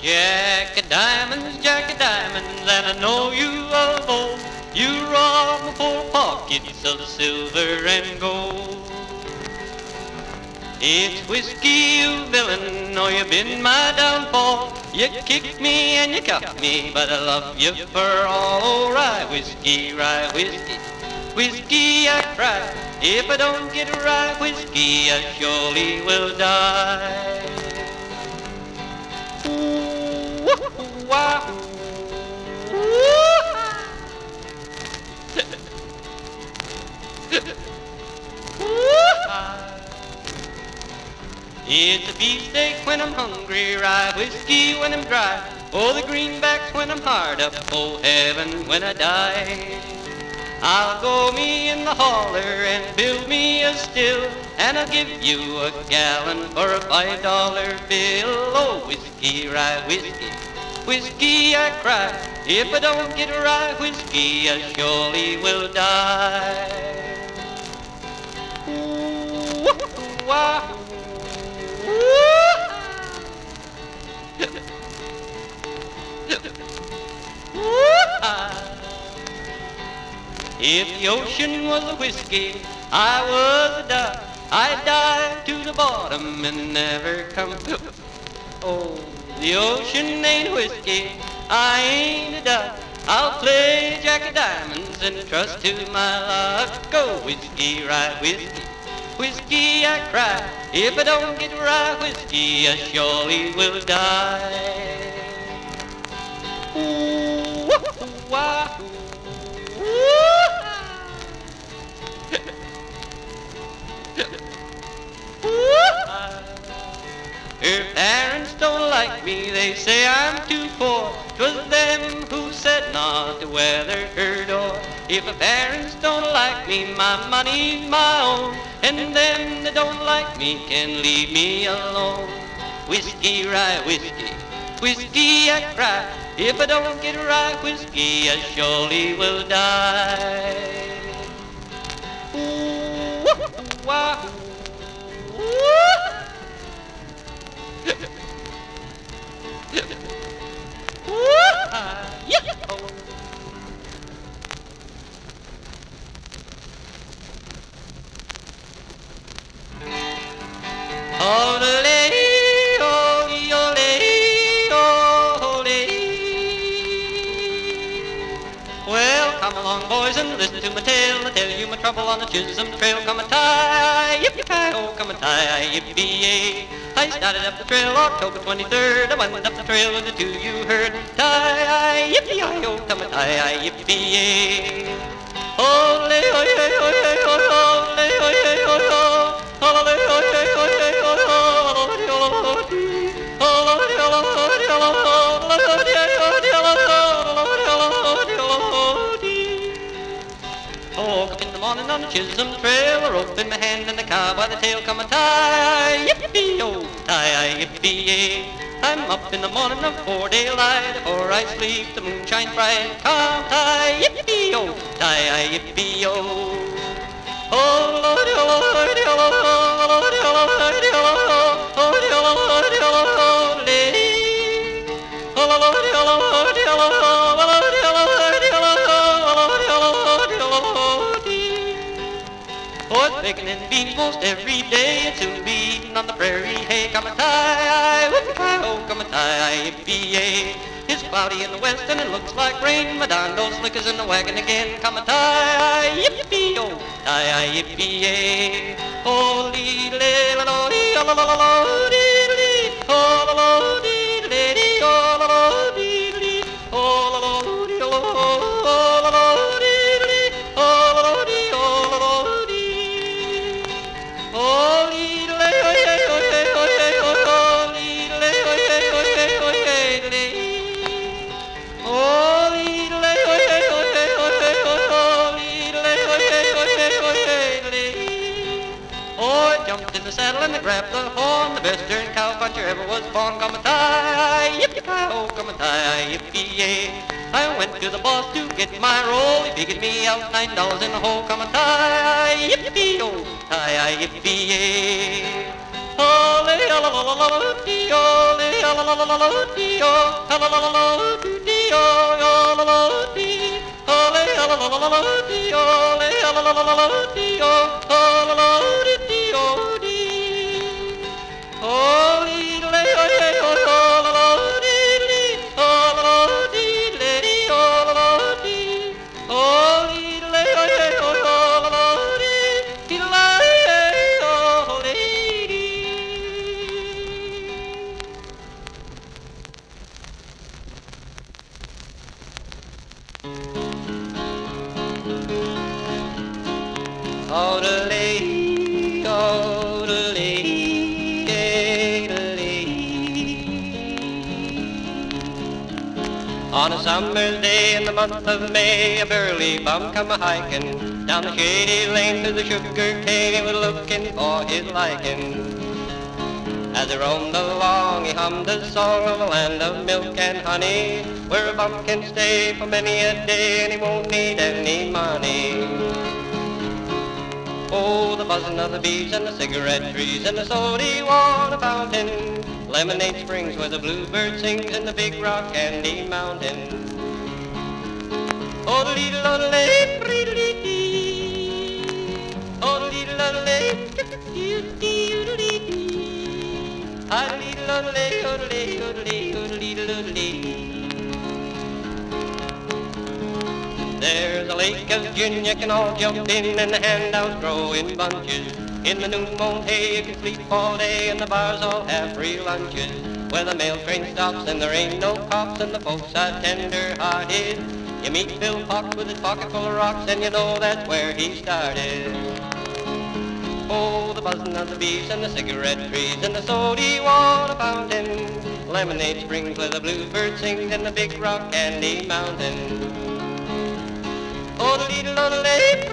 Jack of diamonds, and I know you of old. You rob my poor pockets of silver and gold. It's whiskey, you villain, or you've been my downfall. You kicked me and you cuffed me, but I love you for all. Oh, rye whiskey, whiskey I cry. If I don't get rye whiskey, I surely will die. Ooh, wah, It's a beefsteak when I'm hungry, rye whiskey when I'm dry. Oh, the greenbacks when I'm hard up, oh heaven when I die. I'll go me in the holler and build me a still, and I'll give you a gallon for a $5 bill. Oh, whiskey, rye whiskey, whiskey I cry. If I don't get rye whiskey, I surely will die. Ooh, wah, If the ocean was a whiskey, I was a duck. I'd dive to the bottom and never come. Oh, the ocean ain't whiskey, I ain't a duck. I'll play Jack of diamonds and trust to my luck. Go whiskey, rye whiskey, whiskey I cry. If I don't get rye whiskey, I surely will die. Ooh, wah, Her parents don't like me, they say I'm too poor. 'Twas them who said not to weather her door. If my parents don't like me, my money's my own, and them that don't like me can leave me alone. Whiskey, rye whiskey, whiskey I cry. If I don't get rye whiskey, I surely will die. Ooh, wah, Well, come along, boys, and listen to my tale. I'll tell you my trouble on the Chisholm Trail. Come a tie, yippee-ki-oh, come a tie, yippee-yay. I started up the trail October 23rd. I went up the trail with the two you heard. Tie, yippee-yi-oh, come a tie, yippee-yay. Ole, oye, oye, oye, ole, oye, oye, ole, ole, oye, oye, Oh, up in the morning on the Chisholm Trail, a rope in my hand and a cow by the tail, come a tie, yippee-oh, tie, yippee-yay. I'm up in the morning before daylight, before I sleep, the moon shines bright, come tie, yippee-oh, tie, yippee-oh. Oh, Lordy, oh, Lordy, oh, Lordy, oh, Lordy, oh, Lordy, oh, Lordy, oh, Lordy, oh, Lordy, oh, Lordy, oh, Lordy, oh, Lordy. Oh, it's bacon and beans most every day, and soon be eating on the prairie. Hey, come a tie, whoop-a-tie-oh, come a tie, yippee-yay. It's cloudy in the west and it looks like rain. Madame, those slickers in the wagon again. Come a tie, yippee-oh, tie, yippee-yay. Oh, lee-lee-la-lo-lee, oh-la-la-la-lo-dee-lee, oh-la-la-dee-lee, oh-la-la-dee-lee, oh-la-la-dee-lee, jumped in the saddle and I grabbed the horn, the best darn cow puncher ever was born. Come a tie, yippee-ki-oh, come a tie, yippee-yay. I went to the boss to get my roll, he figured me out $9 in the hole. Come a tie, yippee-oh, tie, yippee-yay. Ole, ole, ole, ole, ole, ole, ole, On a summer's day in the month of May, a burly bum come a-hiking down the shady lane to the sugar cane. He was looking for his liking. As he roamed along, he hummed a song of a land of milk and honey, where a bum can stay for many a day and he won't need any money. Oh, the buzzing of the bees and the cigarette trees and the salty water fountain, Lemonade Springs where the bluebird sings in the big rock candy mountain. Oh, the little old lake, oh, the little old lake, ah, the little old lake, oh, the lake, oh, the lake, oh, the little old lake. There's a lake of gin you can all jump in, and the handouts grow in bunches. In the new mown hay you can sleep all day, and the bars all have free lunches. Where the mail train stops and there ain't no cops, and the folks are tender-hearted. You meet Bill Fox with his pocket full of rocks, and you know that's where he started. Oh, the buzzing of the bees and the cigarette trees and the salty water fountain, Lemonade Springs where the bluebird sings in the big rock candy mountain. Oh, the little old lake,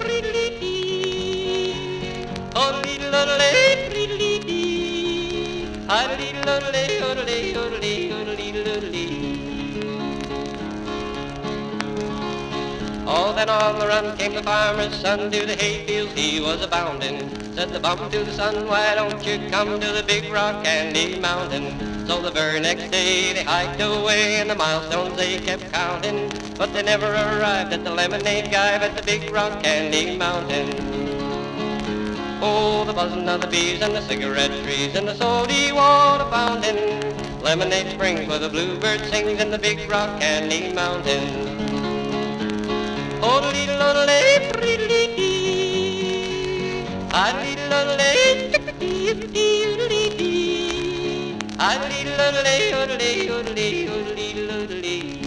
oh, the little old lake, ah, the little old lake, oh, the lake, oh, the lake, oh, the little old lake. Oh, then on the run came the farmer's son to the hayfields he was a-bounding. Said the bum to the son, why don't you come to the big rock candy mountain? So the very next day they hiked away, and the milestones they kept counting, but they never arrived at the lemonade dive at the big rock candy mountain. Oh, the buzzing of the bees and the cigarette trees and the salty water fountain, Lemonade Springs where the bluebird sings in the big rock candy mountain. Oh, the little old lake, ah, the little old lake, ah, the little old lake, oh, the lake, oh, the lake, oh, the little old lake.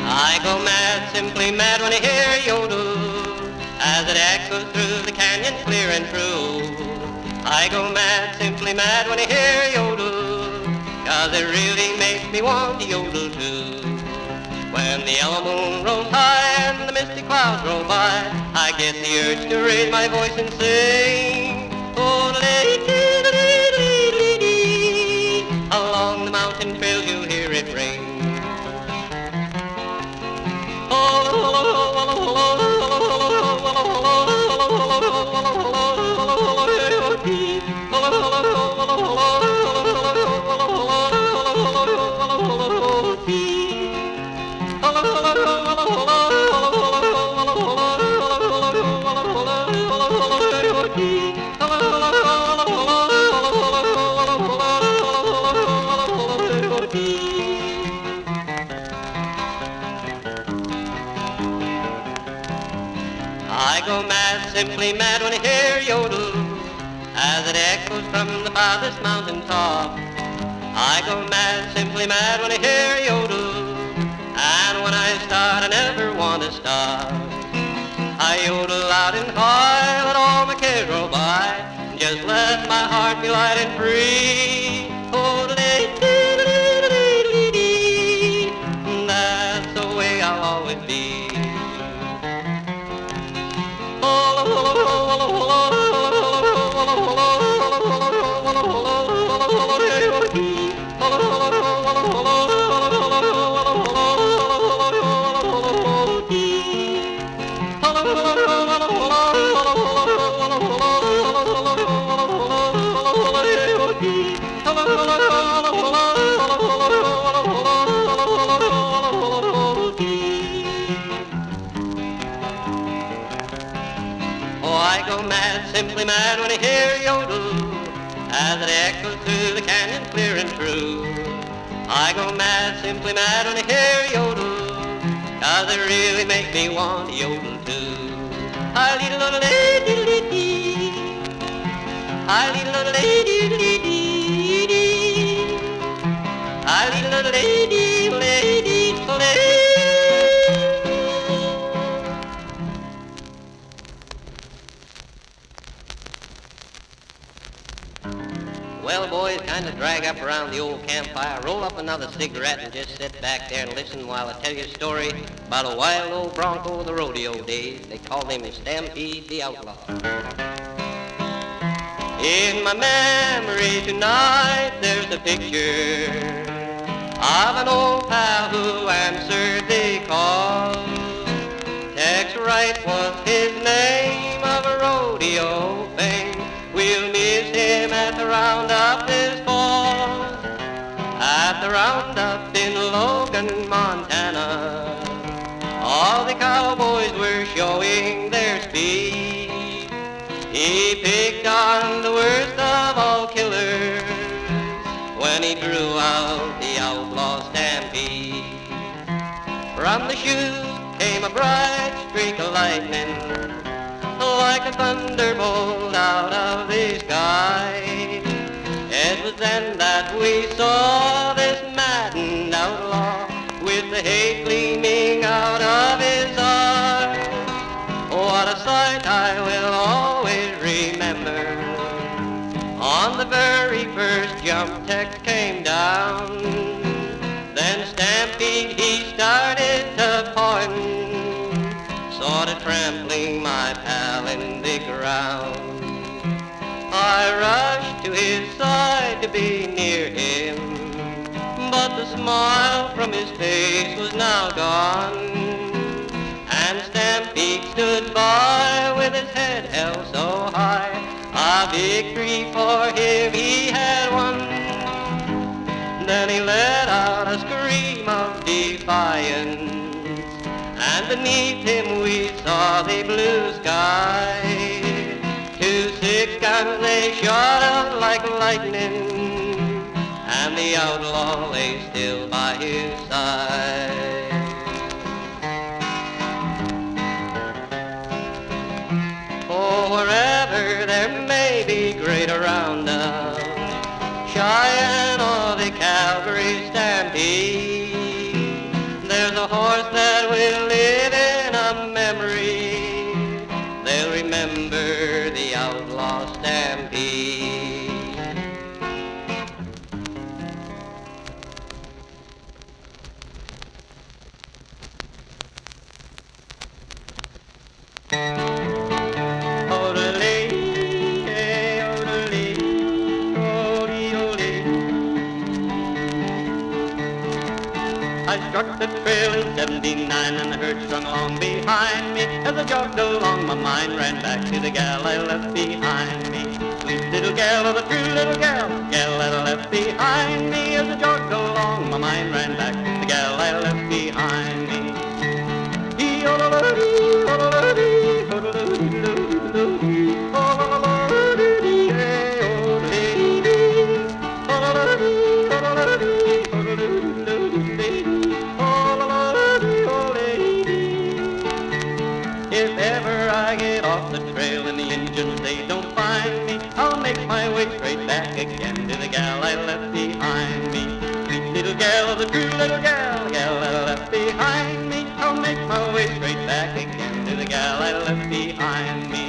I go mad, simply mad when I hear a yodel, as it echoes through the canyon clear and true. I go mad, simply mad when I hear a yodel, 'cause it really makes me want to yodel too. When the yellow moon rolls high and the misty clouds roll by, I get the urge to raise my voice and sing. Oh, along the mountain trails you'll hear it ring. I go mad, simply mad when I hear yodel, as it echoes from the farthest mountain top. I go mad, simply mad when I hear yodel, and when I start I never want to stop. I yodel loud and high, let all my cares roll by, just let my heart be light and free. Oh, that's the way I'll always be. Oh, go mad, simply mad when I hear yodel as it echoes through the canyon clear and true. I go mad, simply mad when I hear yodel, 'cause it really makes me want to yodel too. I lead a little lady, I lead a little lady, I lead a little lady, lady, lady. Well, boys, kind of drag up around the old campfire, roll up another cigarette, and just sit back there and listen while I tell you a story about a wild old bronco of the rodeo days. They called him Stampede the Outlaw. In my memory tonight, there's a picture of an old pal who answered the call. Tex Wright was his name, of a rodeo fame. We'll miss him at the roundup this fall. At the roundup in Logan, Montana, all the cowboys were showing their speed. He picked on the worst of all killers when he drew out the outlaw stampede. From the chute came a bright streak of lightning, like a thunderbolt out of the sky. It was then that we saw this maddened outlaw with the hate gleaming out of his eyes. What a sight I will always remember. On the very first jump, Tex came down. Then Stampede, he started to point, sort of trampling my pal in the ground. I rushed to his side to be near him, but the smile from his face was now gone, and Stampede stood by with his head held so high. A victory for him he had won. Then he let out a scream of defiance, and beneath him we saw the blue sky. 2 6 guns they shot out like lightning, and the outlaw lay still by his side. Oh, wherever there may be great around us, Cheyenne or the Calgary stampede, there's a horse that will live in a memory. They'll remember the outlaw stampede. I struck the trail in '79 and the herd strung along behind me. As I jogged along, my mind ran back to the gal I left behind me. Sweet little gal, oh, the true little gal, gal that I left behind me. As I jogged along, my mind ran back to the gal I left behind me. If ever I get off the trail and the Injuns, they don't find me, I'll make my way straight back again to the gal I left behind me. Sweet little gal, the true little gal, gal that I left behind me, I'll make my way straight back again to the gal I left behind me.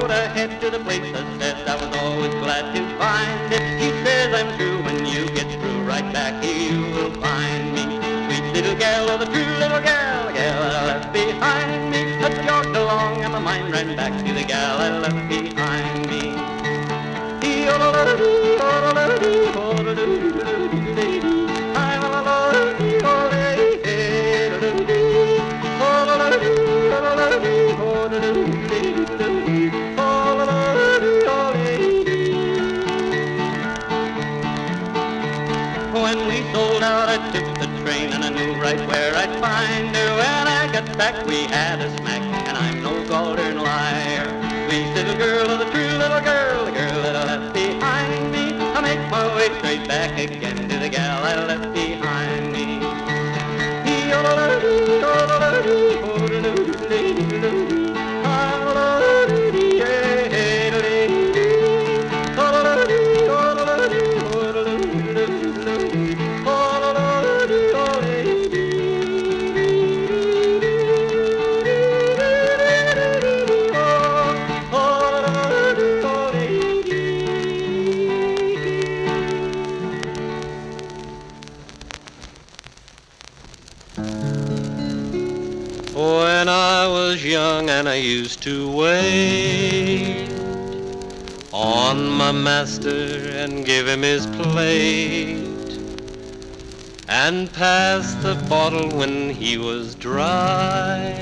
Ahead to the place I said I was always glad to find it. He says I'm true, when you get through, right back here you will find me. Sweet little gal, oh, the true little gal, gal that I left behind me. I jogged along and my mind ran back to the gal I left behind me. I'm the train, and I knew right where I'd find her. When I got back, we had a smack, and I'm no golden liar. Sweet little girl, the true little girl, the girl that I left behind me. I make my way straight back again to the gal I left behind me. When I was young and I used to wait on my master and give him his plate and pass the bottle when he was dry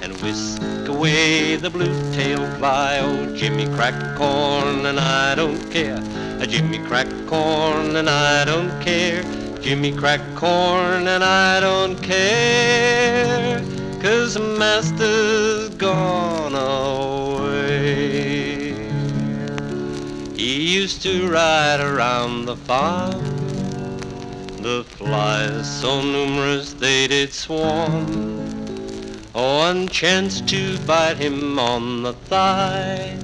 and whisk away the blue-tailed fly. Oh, Jimmy crack corn and I don't care. Jimmy crack corn and I don't care. Jimmy crack corn and I don't care. 'Cause master's gone away. He used to ride around the farm, the flies so numerous they did swarm. One chance to bite him on the thigh.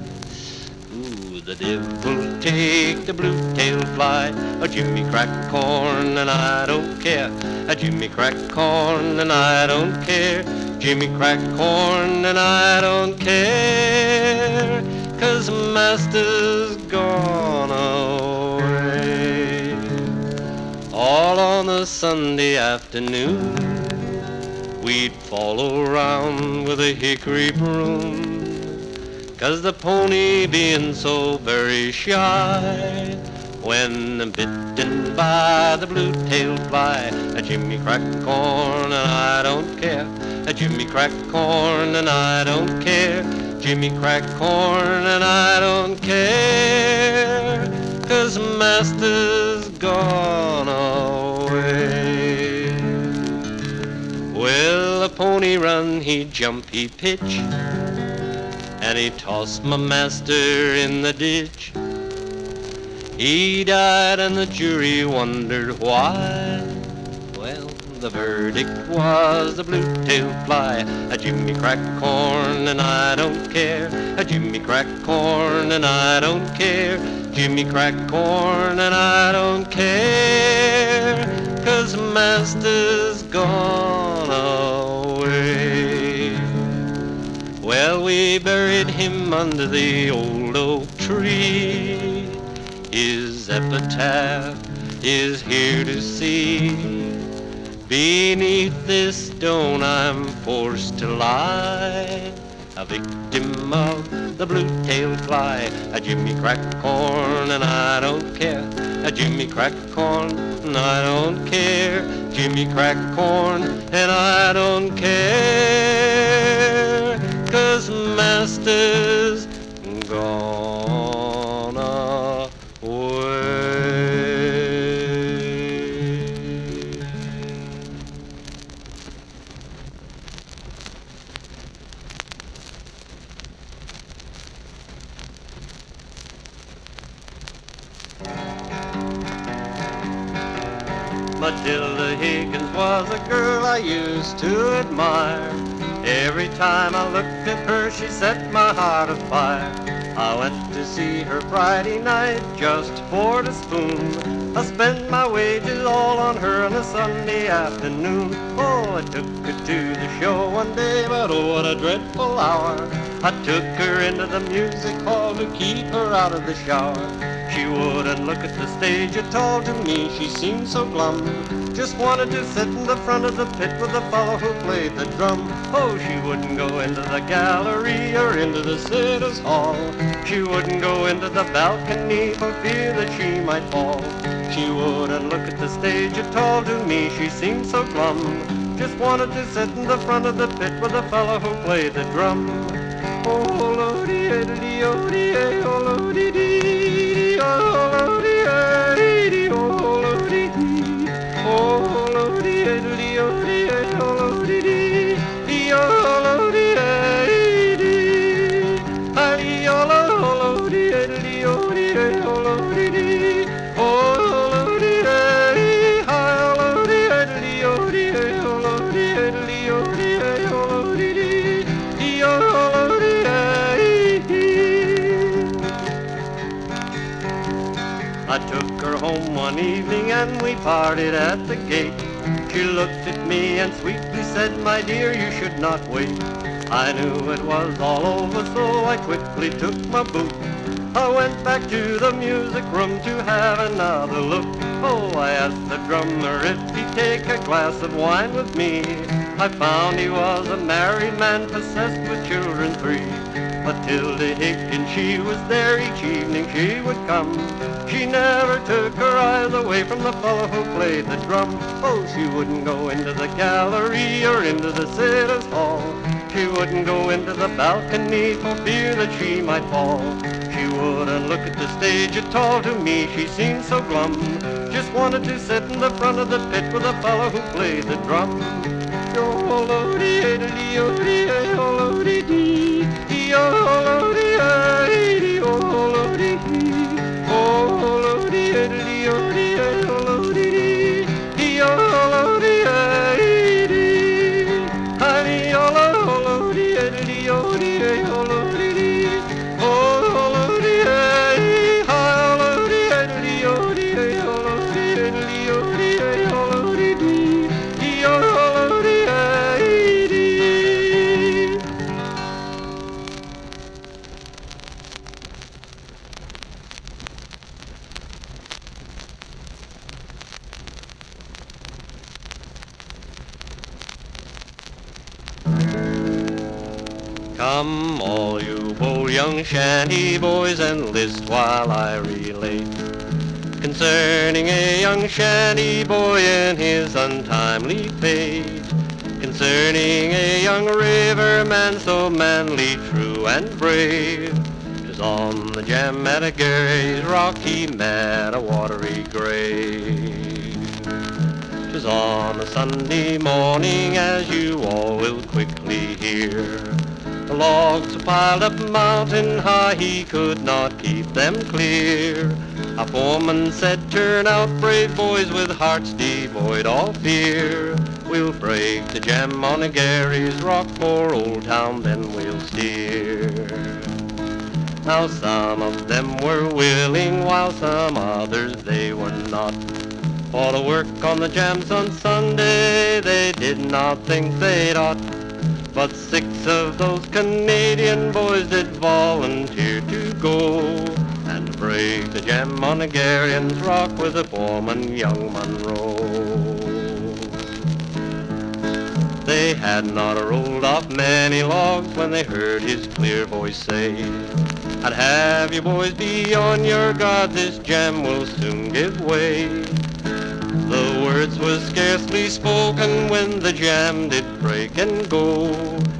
Ooh, the devil take the blue-tailed fly. Oh, Jimmy crack corn and I don't care. Jimmy crack corn and I don't care. Jimmy crack corn and I don't care. 'Cause master's gone away. All on a Sunday afternoon, we'd follow around with a hickory broom. 'Cause the pony being so very shy, when bitten by the blue-tailed fly. Jimmy crack corn and I don't care. Jimmy crack corn and I don't care. Jimmy crack corn and I don't care. 'Cause master's gone away. Well, a pony run, he'd jump, he'd pitch, and he tossed my master in the ditch. He died and the jury wondered why. Well, the verdict was the blue-tailed fly. Jimmy crack corn and I don't care. Jimmy crack corn and I don't care. Jimmy crack corn and I don't care. 'Cause master's gone away. Well, we buried him under the old oak tree. His epitaph is here to see. Beneath this stone I'm forced to lie, a victim of the blue-tailed fly. Jimmy crack corn and I don't care. Jimmy crack corn and I don't care. Jimmy crack corn and I don't care. 'Cause master's gone away. Matilda Higgins was a girl I used to admire. Every time I looked at her, she set my heart afire. I went to see her Friday night just for the spoon. I spent my wages all on her on a Sunday afternoon. Oh, I took her to the show one day, but oh, what a dreadful hour. I took her into the music hall to keep her out of the shower. She wouldn't look at the stage at all. To me she seemed so glum. Just wanted to sit in the front of the pit with the fellow who played the drum. Oh, she wouldn't go into the gallery or into the sitters' hall. She wouldn't go into the balcony for fear that she might fall. She wouldn't look at the stage at all. To me she seemed so glum. Just wanted to sit in the front of the pit with the fellow who played the drum. Oh, lordy-dee-dee-oh-dee-dee, oh, lordy-dee-dee, oh, lordy-dee-dee, oh, lordy-dee, oh, lordy-dee. one evening and we parted at the gate. She looked at me and sweetly said, my dear, you should not wait. I knew it was all over, so I quickly took my boot. I went back to the music room to have another look. Oh, I asked the drummer if he'd take a glass of wine with me. I found he was a married man possessed with children 3. Matilda Higgins, she was there each evening she would come. She never took her eyes away from the fellow who played the drum. Oh, she wouldn't go into the gallery or into the sitters' hall. She wouldn't go into the balcony for fear that she might fall. She wouldn't look at the stage at all. To me she seemed so glum. Just wanted to sit in the front of the pit with a fellow who played the drum. Come, all you bold young shanty boys, and list while I relate concerning a young shanty boy and his untimely fate. Concerning a young riverman so manly, true, and brave. 'Twas on the jam at a Gary's Rock he met a watery grave. 'Twas on a Sunday morning, as you all will quickly hear. The logs were piled up mountain high, he could not keep them clear. A foreman said, turn out, brave boys, with hearts devoid of fear. We'll break the jam on a Gary's Rock, for Old Town then we'll steer. Now some of them were willing, while some others they were not. For the work on the jams on Sunday they did not think they'd ought. But 6 of those Canadian boys did volunteer to go and break the jam on a Gary's Rock with the foreman, young Monroe. They had not rolled off many logs when they heard his clear voice say, I'd have you boys be on your guard, this jam will soon give way. The words were scarcely spoken when the jam did break and go,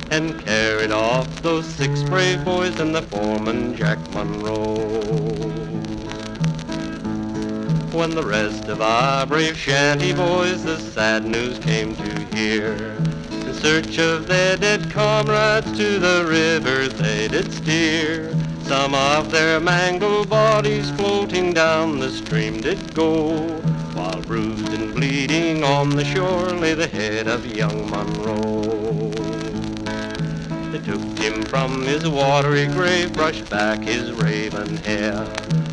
and carried off those 6 brave boys and the foreman, Jack Monroe. When the rest of our brave shanty boys the sad news came to hear, in search of their dead comrades to the river they did steer. Some of their mangled bodies floating down the stream did go, while bruised and bleeding on the shore lay the head of young Monroe. They took him from his watery grave, brushed back his raven hair.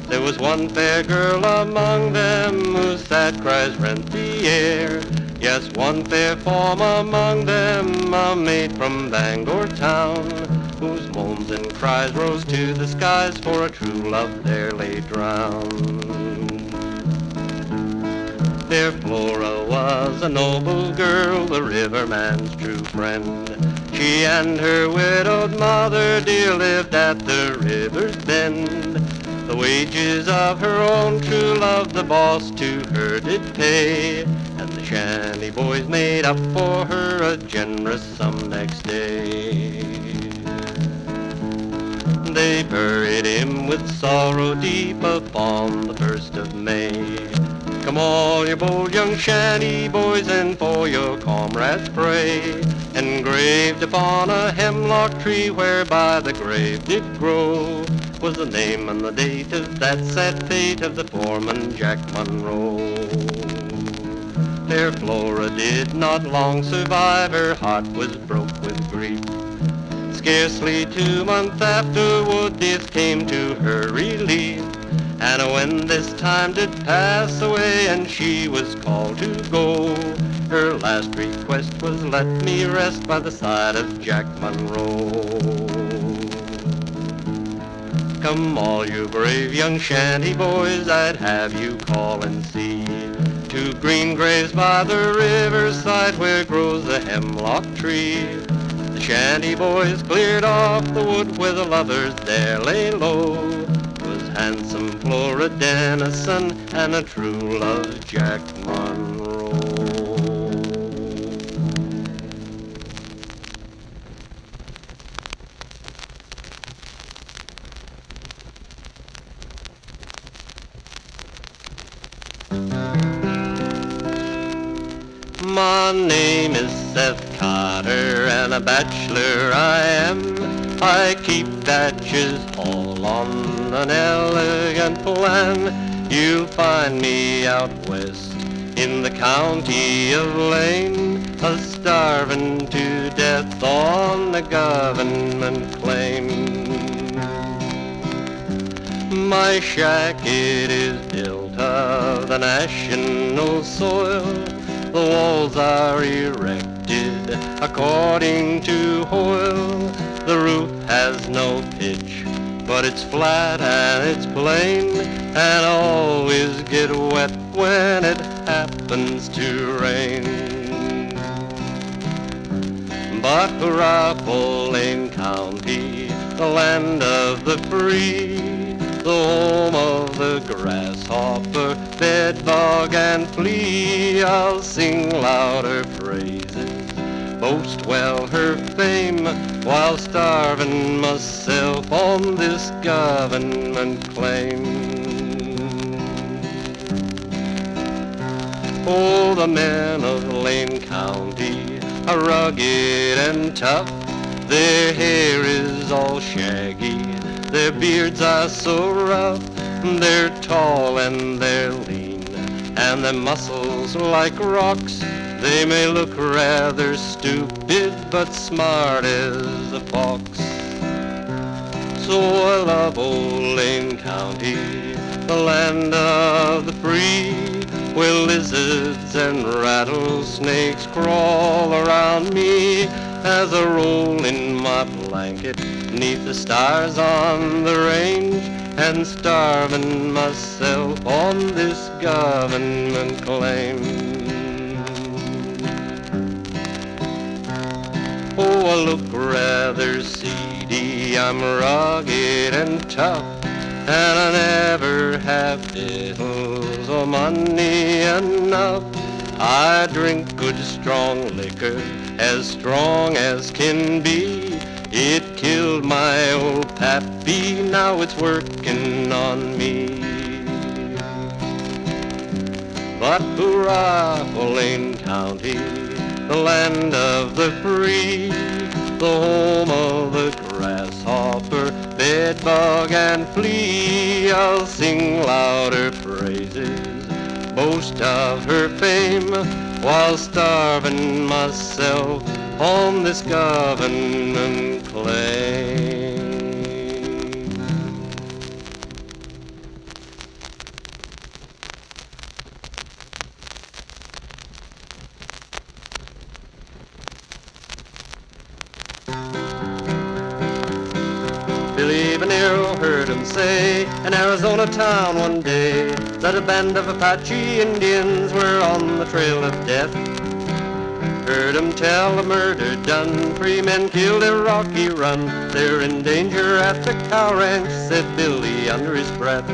There was one fair girl among them whose sad cries rent the air. Yes, one fair form among them, a maid from Bangor town, whose moans and cries rose to the skies, for a true love there lay drowned. Fair Flora was a noble girl, the riverman's true friend. She and her widowed mother dear lived at the river's bend. The wages of her own true love the boss to her did pay, and the shanty boys made up for her a generous sum next day. They buried him with sorrow deep upon the 1st of May. Come all you bold young shanty boys, and for your comrades pray. Engraved upon a hemlock tree whereby the grave did grow was the name and the date of that sad fate of the foreman, Jack Monroe. Fair Flora did not long survive, her heart was broke with grief. Scarcely 2 months afterward death came to her relief, And when this time did pass away and she was called to go, her last request was, let me rest by the side of Jack Monroe. Come all you brave young shanty boys, I'd have you call and see two green graves by the riverside where grows the hemlock tree. The shanty boys cleared off the wood where the lovers there lay low. Was handsome Flora Dennison and a true love Jack Monroe. My name is Seth Carter and a bachelor I am. I keep Thatcher's Hall on an elegant plan. You'll find me out west in the county of Lane, a starving to death on the government claim. My shack it is built of the national soil. The walls are erected according to Hoyle. The roof has no pitch, but it's flat and it's plain, and always get wet when it happens to rain. But hurrah for Lane County, the land of the free, the home of the grasshopper, bedbug and flea. I'll sing louder phrases, boast well her fame, while starving myself on this government claim. Oh, the men of Lane County are rugged and tough. Their hair is all shaggy, their beards are so rough. They're tall and they're lean, and their muscles like rocks. They may look rather stupid, but smart as a fox. So I love old Lane County, the land of the free, where lizards and rattlesnakes crawl around me as I roll in my blanket 'neath the stars on the range, and starving myself on this government claim. Oh, I look rather seedy, I'm rugged and tough, and I never have victuals or money enough. I drink good strong liquor, as strong as can be. It killed my old pappy, now it's working on me. But hurrah for Lane County, the land of the free, the home of the grasshopper, bedbug and flea. I'll sing louder praises, boast of her fame, while starving myself on this government claim. Billy Venero heard him say in Arizona town one day that a band of Apache Indians were on the trail of death. Heard him tell a murder done, 3 men killed at Rocky Run. They're in danger at the cow ranch, said Billy under his breath.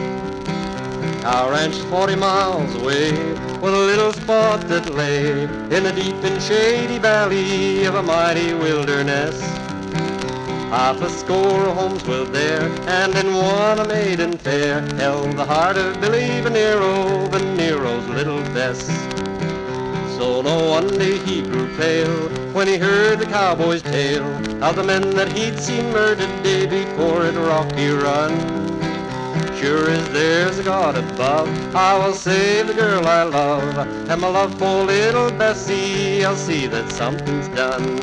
Cow ranch is 40 miles away, with a little spot that lay in a deep and shady valley of a mighty wilderness. Half a score of homes were there, and in one a maiden fair held the heart of Billy Venero, Venero's little Bess. So no wonder he grew pale when he heard the cowboy's tale of the men that he'd seen murdered day before at Rocky Run. Sure as there's a God above, I will save the girl I love, and my love for little Bessie, I'll see that something's done.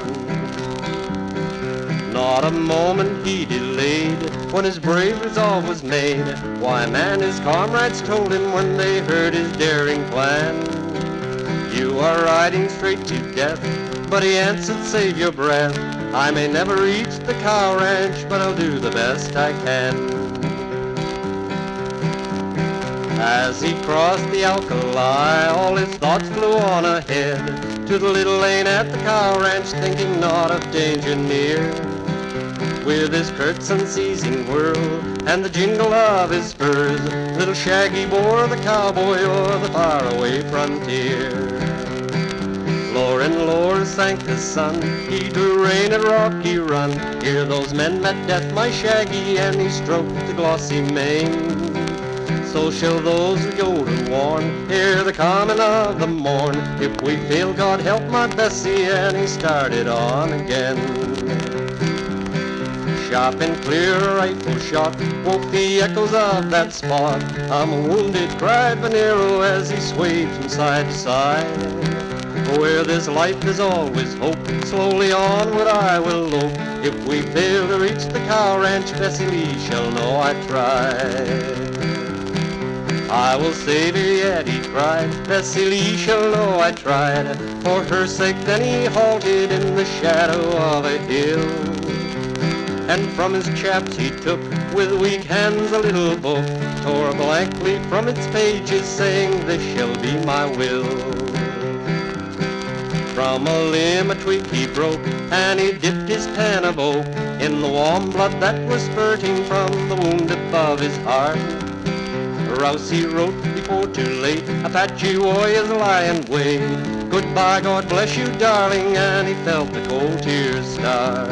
Not a moment he delayed when his brave resolve was made. Why, man, his comrades told him when they heard his daring plan, "You are riding straight to death." But he answered, "Save your breath. I may never reach the cow ranch, but I'll do the best I can." As he crossed the alkali, all his thoughts flew on ahead to the little lane at the cow ranch, thinking not of danger near. With his curts unceasing whirl and the jingle of his spurs, little Shaggy bore the cowboy o'er the faraway frontier. Lower and lower sank the sun, he drew rein at Rocky Run. Here those men met death, my Shaggy, and he stroked the glossy mane. So shall those who go to warn hear the coming of the morn. If we fail, God help my Bessie, and he started on again. Sharp and clear a rifle shot woke the echoes of that spot. "I'm wounded," cried Venero as he swayed from side to side. Where there's life there's always hope, slowly onward I will lope. If we fail to reach the cow ranch, Bessie Lee shall know I tried. "I will save her yet," he cried, "Bessie Lee shall know I tried." For her sake then he halted in the shadow of a hill, and from his chaps he took with weak hands a little book, tore blankly from its pages, saying, "This shall be my will." From a limb a twig he broke, and he dipped his pen of oak in the warm blood that was spurting from the wound above his heart. Rouse he wrote before too late, "Apache warriors lie and wait. Goodbye, God bless you, darling," and he felt the cold tears start.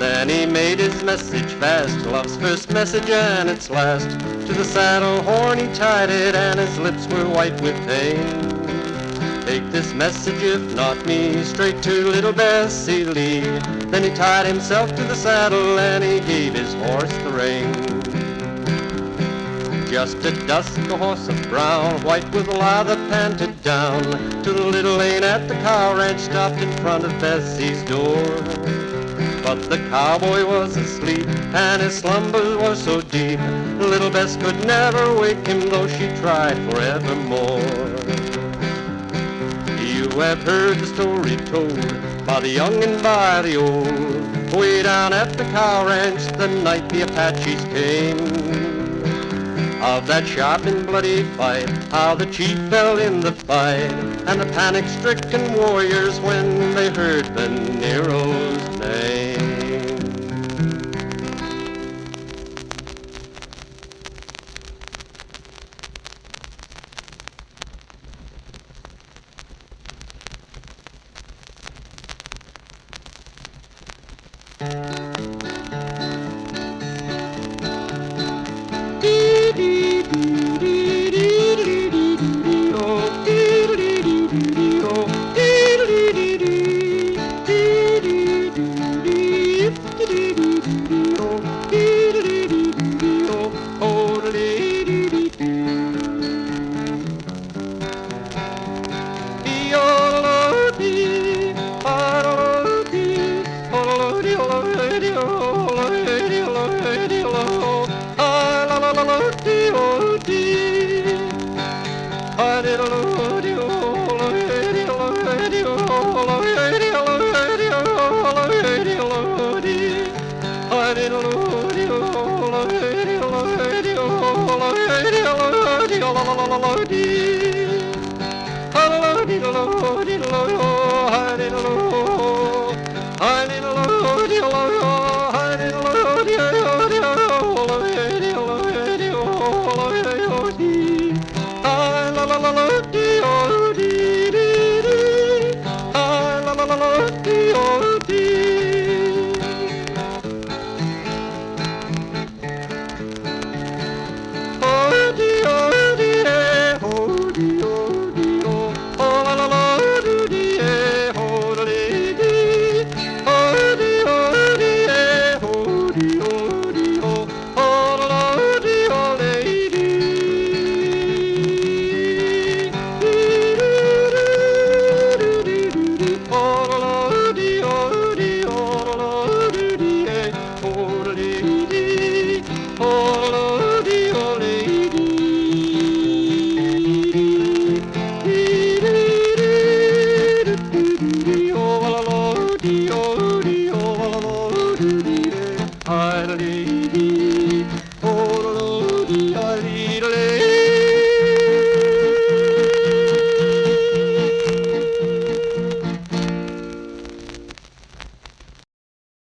Then he made his message fast, love's first message and its last. To the saddle horn he tied it, and his lips were white with pain. "Take this message, if not me, straight to little Bessie Lee." Then he tied himself to the saddle, and he gave his horse the rein. Just at dusk a horse of brown, white with lather, panted down to the little lane at the cow ranch, stopped in front of Bessie's door. But the cowboy was asleep, and his slumbers were so deep, little Bess could never wake him, though she tried forevermore. You have heard the story told by the young and by the old, way down at the cow ranch the night the Apaches came. Of that sharp and bloody fight, how the chief fell in the fight, and the panic-stricken warriors when they heard Venero's name.